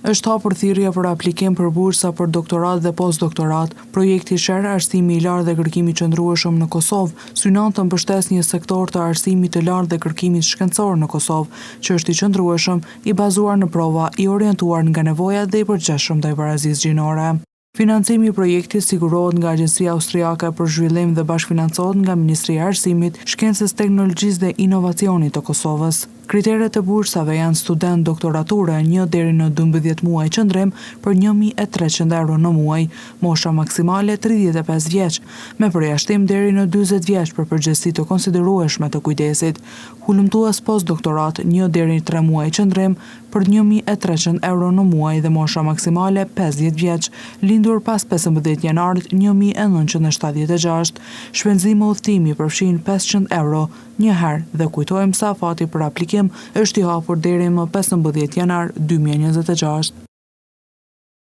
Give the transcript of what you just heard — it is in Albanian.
Është hapur thirrje për aplikim për bursa për doktorat dhe postdoktorat. Projekti Sher Arsimi i lartë dhe kërkimi qëndrueshëm në Kosovë synon të mbështesë një sektor të arsimit të lartë dhe kërkimit shkencor në Kosovë, që është i qëndrueshëm, i bazuar në prova, i orientuar nga nevojat dhe i përgjithshëm ndaj barazisë gjinore. Financimi i projektit sigurohet nga Agjencia Austriake për Zhvillim dhe bashkëfinancohet nga Ministria e Arsimit, Shkencës, Teknologjisë dhe Inovacionit të Kosovës. Kriteret e bursave janë student doktorature 1 deri në 12 muaj qëndrim për 1.300 euro në muaj, mosha maksimale 35 vjeç, me përjashtim deri në 40 vjeç për përgjegjësi të konsiderueshme të kujdesit. Hulumtues postdoktorat 1 deri në 3 muaj qëndrim për 1.300 euro në muaj dhe mosha maksimale 50 vjeç, lindur pas 15 janarit 1976. Shpenzime udhtimi përfshin 500 euro një herë dhe kujtojmë se afati për aplikim është i hapur deri më 15 janar 2026.